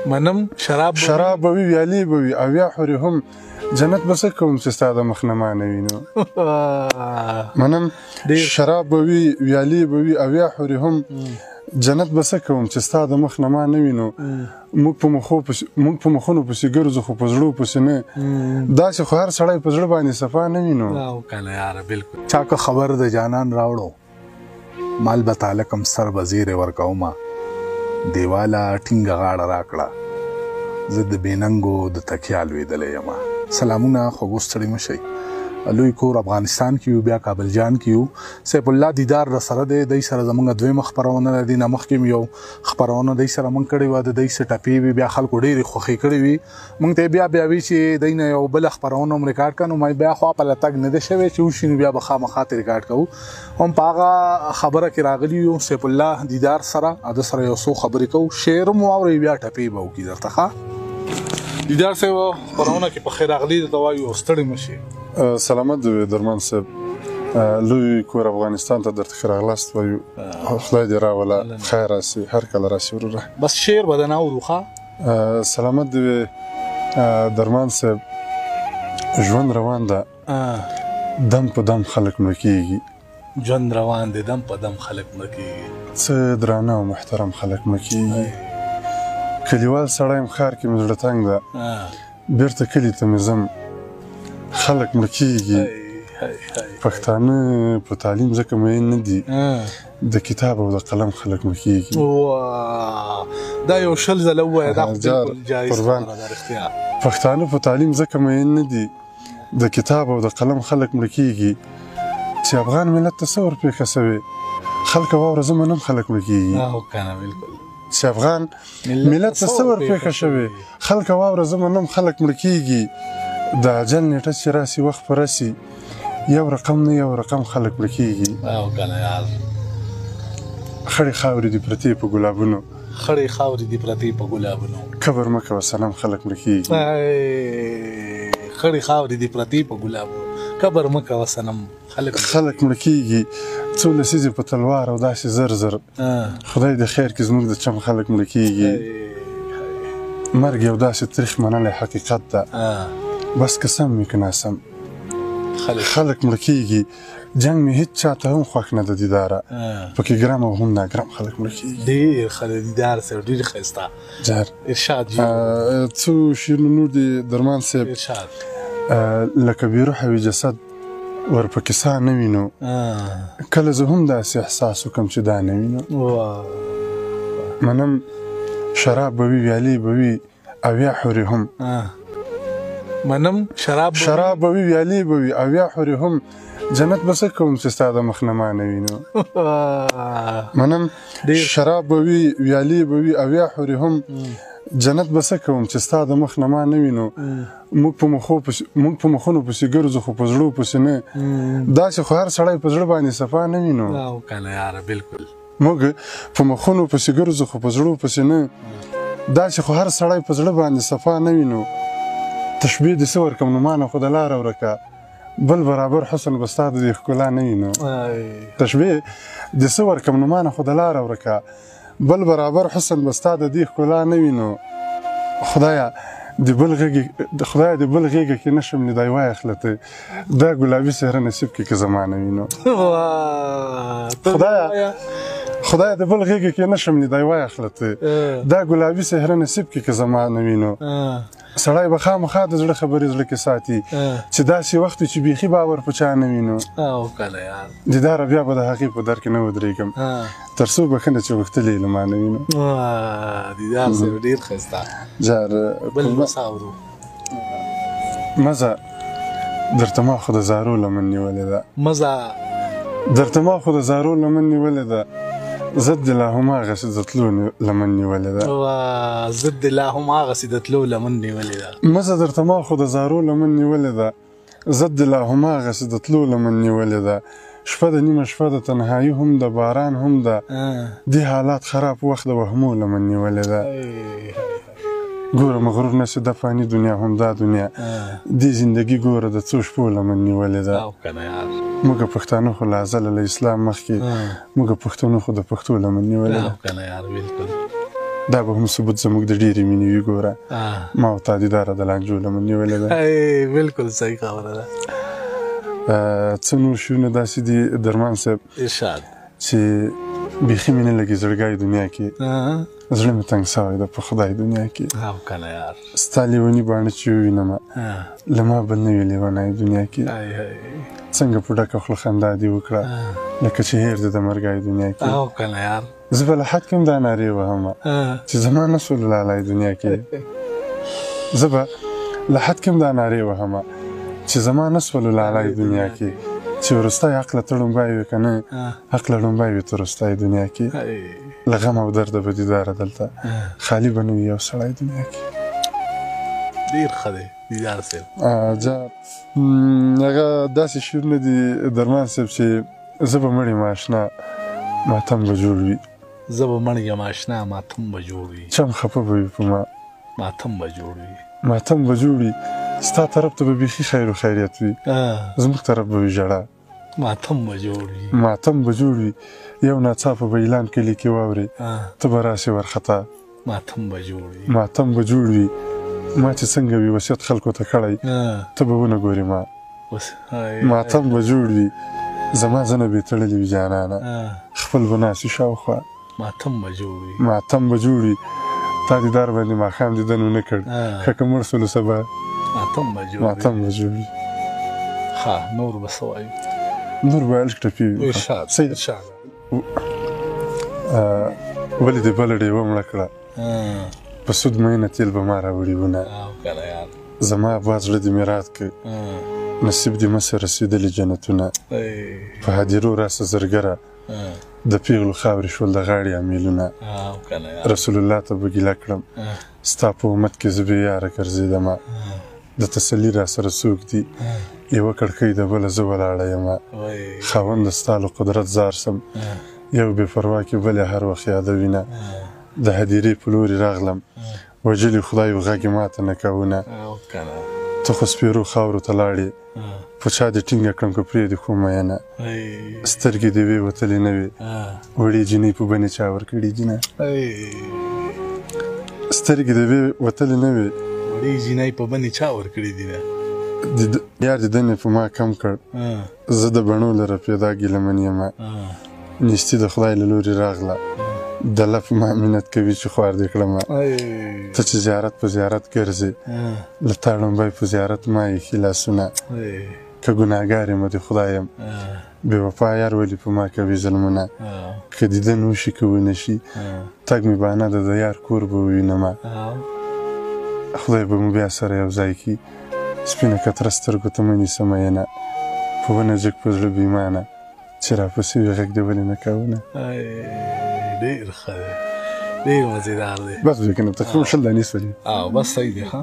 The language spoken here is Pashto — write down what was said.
منم شراب به وي ویالې به وي او یا حورې هم جنت به څه کوم چې ستا د مخ نه ما نه وینو منم شراب به وي ویالې به وي او یا حورې هم جنت به څه کوم چې ستا د مخ نه ما نه وینو موږ په مخونو پسې ګرځو خو په زړو پسې نه داسې خو هر سړی په زړه باندې صفا نه وینو کنه یاره بالکل چا که خبر د جانان راوړو مال به تعالی کم سر به زیرې ورکومه دیواله ټینګه غاړه راکړه زه د بېننګو د تکیا لوېدلی یمه سلامونه خوږو ستړي مه شئ لوی کور افغانستان کې یو بیا کابل جان کې یو سیف الله دیدار را سره دی دی سره زمونږ دویمه خپرونه ده دې نه مخکې م یو خپرونه دی سره مونږ کړې وه د دی څه ټپې وي بیا خلکو ډېرې خوښې کړې وي مونږ ته یې بیا وي چې دی نه یو بله خپرونه هم ریکارډ کړه نو ما بیا خوا په لتګ نه دی شوی چې وشي نو بیا به خامخا ته ریکارډ کوو هم په هغه خبره کې راغلي یو سیف الله دیدار سره د سره یو څو خبرې کوو شعر هم واورئ بیا ټپې به وکړي درته ښه دیدار صاحب خپرونه کې په خیر راغلي درته وایو او ستړي مه شئ سلامت دوی درمان صاحب لوی کور افغانستان ته درته ښه راغلاست وایو خدای دې راوله خیر راسي هر کله راسي وروره بس شعر به درنه اورو ښه سلامت دوی درمان صاحب ژوند روان ده دم په دم خلک مړه کېږي ژوند روان دی دم په دم خلک مړه کېږي څه درانه او محترم خلک مړه کېږي کلیوال سړی یم ښار کې مې زړه تنګ ده بېرته کلي ته مې ځم خلک مړه کېږي پښتانه په تعلیم ځکه مین نه دي د کتاب او د قلم خلک مړه کېږي دا یو شل ځله ووایه دا خو بالکل جایز خبره ده رښتیا پښتانه په تعلیم ځکه مین نه دي د کتاب او د قلم خلک مړه کېږي چې افغان ملت ته څه ورپېښه سوې خلکه واوره زه منم خلک مړه کېږي کنه بالکل چې افغان ملت ته څه ورپېښه شوې خلکه واوره زه منم خلک مړه کېږي د اجل نیټه چې راسي وخت په راسي یو رقم نه یو رقم خلک مړه کېږي خړې خاورې دي پرتې په ګلابونو خړې خاورې دي پرتې په ګلابونو کبر مه کوه صنم خلک مړه کېږي خړې خاورې دي پرتې په ګلابونو کبر مه کوه صنم خلک مړه کېږي څو لسیزې په تلوار او داسې زر زر خدای د خیر کې زموږ د چم خلک مړه کېږي مرګ یو داسې تریخ منلی حقیقت ده بس که سم وي که ناسم خلک مړه کېږي جنګ مې هېڅ چاته هم خوښ نه ده دیداره پکې ګرم او هم ناګرم خلک مړه کېږي ډېر ښه دیدار صاحب ډېر ښایسته جار ارشاد څو شعرونه نور دي درمان صاحب ارشاد لکه بېروحه وي جسد ورپکې ساه نه وینو کله زه هم داسې احساس وکړم چې دا نه وینو منم شراب به وي ویالې به وي او یا حورې هم منم شراب به وي ویالې به وي او یا حورې هم جنت به څه کوم چې ستا د مخ نه ما نه وینو منم شراب به وي ویالې به وي او یا حورې هم جنت به څه کوم چې ستا د مخ نه ما نه وینو موږ په مخونو پسې ګرځو خو په زړو پسې نه داسې خو هر سړی په زړه باندې صفا نه وینو کنه یاره بالکل موږ په مخونو پسې ګرځو خو په زړو پسې نه داسې خو هر سړی په زړه باندې صفا نه وینو تشبیه دې څه ورکړم نو ما نه خو د لاره ورکه بل برابر حسن به ستا د دې ښکلا نه وینو تشبیه دې څه ورکړم نو ما نه خو د لاره ورکه بل برابر حسن به ستا د دې ښکلا نه وینو خدایه د بل غېږه کې نشم لیدی وایه خلته دا ګلابي څهره نصیب کې که زما نه وینو خدایه د بل غېږه کې نشم لیدی وایه خلته دا ګلابي څهره نصیب کې که زما نه وینو سړی به خامخا د زړه خبرې زړه کې ساتي چې داسې وخت چې بیخي باور په چا نه وینو دیداره بیا به د هغې په در کې نه ودرېږم تر څو بښنه چې غوښتلې له ما نه وینو دیدار صاحب ډېر ښایسته جار بل بس اورو مزه درته ما خو د زارو لمن نیولې ده مزه درته ما خو د زارو لمن نیولې ده ضد لا هم هغسې د تلو لمن نیولې ده ضد لا هم هغسې د تلو لمن نیولې ده مزه درته ما خو د زارو لمن نیولې ده ضد لا هم هغسې د تلو لمن نیولې ده شپه د نیمه شپه د تنهایي هم د باران هم ده دې حالات خراب وخت د وهمو لمن نیولې ده ګوره مغرور نشي د فاني دنیا هم دا دنیا دې زندګي ګوره د څو شپو لمن نیولې ده موږ پښتانه خو له ازله له اسلام مخکې موږ پښتانه خو د پښتو لمن نیولې ده دا به هم ثبوت زموږ د ډېرې مینې وي. ګوره ما او تا دیداره د لانجو لمن نیولې ده. بالکل صحیح خبره ده. څه نور شیونه داسې دي درمان صاحب ارشاد چې بیخي مې نه لګي زړګی دنیا کې، زړه مې تنګ سوی ده په خدای دنیا کې. او کنه یار ستا لیوني باڼه چې ووینمه له ما بل نه وي لیونی دنیا کې. څنګه په ډکه خوله خندا دې وکړه لکه چې هېر دې د مرګی دنیا کې. او کنه یار زه به له حد کې هم دا نارې وهمه چې زما نه سول لالی دنیا کې. زه به له حد کې هم دا نارې وهمه چې زما نه سول لالی دنیا کې، چې وروستی عقله ته ړومبی وي که نه عقله ړومبی وي تر وروستی دنیا کې. له غم او درده به دیداره دلته خالي به نه وي یو سړی دنیا کې. ډېر ښه دی دیدار صاحب. هغه داسې شعرونه دي درمان صاحب چې زه به مړ یم اشنا ماتم به جوړ وي. زه به مړ یم اشنا ماتم به جوړ وي. چم خفه به وي په ما ماتم به جوړ وي. ماتم به جوړ وي. ستا طرف ته به بیخي خیر و خیریت وي، زموږ طرف به وي ژړا. ماتم به جوړ وي. ماتم به جوړ وي. یو ناڅاپه به اعلان کلي کې واورې ته به راسې ورخطا. ماتم به جوړ وي. ماتم به جوړ وي. ما چې څنګه وي وصیت خلکو ته کړی ته به ونه ګورې ما. ماتم به جوړ وي. زما زنه بې تړلې وي جانانه خپل به ناسي شاوخوا. ماتم به جوړ وي. ماتم به جوړ وي. تا دیدار باندې ماښام دیدن ونه کړ ښه که مړ سولو سبا ماتم به جوړ وي. ماتم به جوړ وي. ښه نور به څه وایو؟ نور به هلک ټپي وي. ارشاد ولې دې بله ډېوه مړه کړه په سود مینه تیل به ما راوړي ونه. زما اباد زړه دې مې رات کړ نصیب دې مسه رسېدلي جنتونه. په هدیرو راسه زرګره د پیغلو خاورې شول د غاړې امیلونه. رسول الله ته به ګیله کړم ستا په امت کې زه بې یاره ګرځېدمه. د تسلي را سره څوک دي یوه کړکۍ د بله زه ولاړه یمه. خاونده ستا له قدرت زار سم یو بې پروا کې بلې هر وخت یادوینه. د هدیرې په لورې راغلم وجلي خدای و غږ یې ماته نه کوونه. ته خو سپېرو خاورو ته لاړې په چا دې ټینګه کړم که پرېږدې خو مینه. سترګې دې وې وتلې نه وې وړې جینۍ په بنې چا ورکړې جینه. سترګې دې وې وتلې نه وې وړې جینۍ په بنې چا ورکړې دینه. یار دې دنې په ما کم کړ زه د بڼو لره پیدا ګیلمن یمه. نیستي د خدای له لورې راغله د لپ ما مینت کوي چې خوار دې کړمه. ته چې زیارت په زیارت ګرځې له تا ړومبی په زیارت ما ایښي لاسونه. که ګناهګار یم د خدایم بې وفا یار ولې په ما کوي ظلمونه. که دیدن وشي که ونه شي تګ مې بانه ده د یار کور به ووینمه. خدای به مو بیا سره یو ځای کي سپینه کتره سترګو ته مه نیسه مینه. په ونه جګ په زړه بېمانه چې راپسې وي غږ دې ولې نه کوونه. ډېر ښه دی ډېر مزېدار دی. بس وي که نه تقریبا 20 دانې سولې. بس صحیح دی ښه.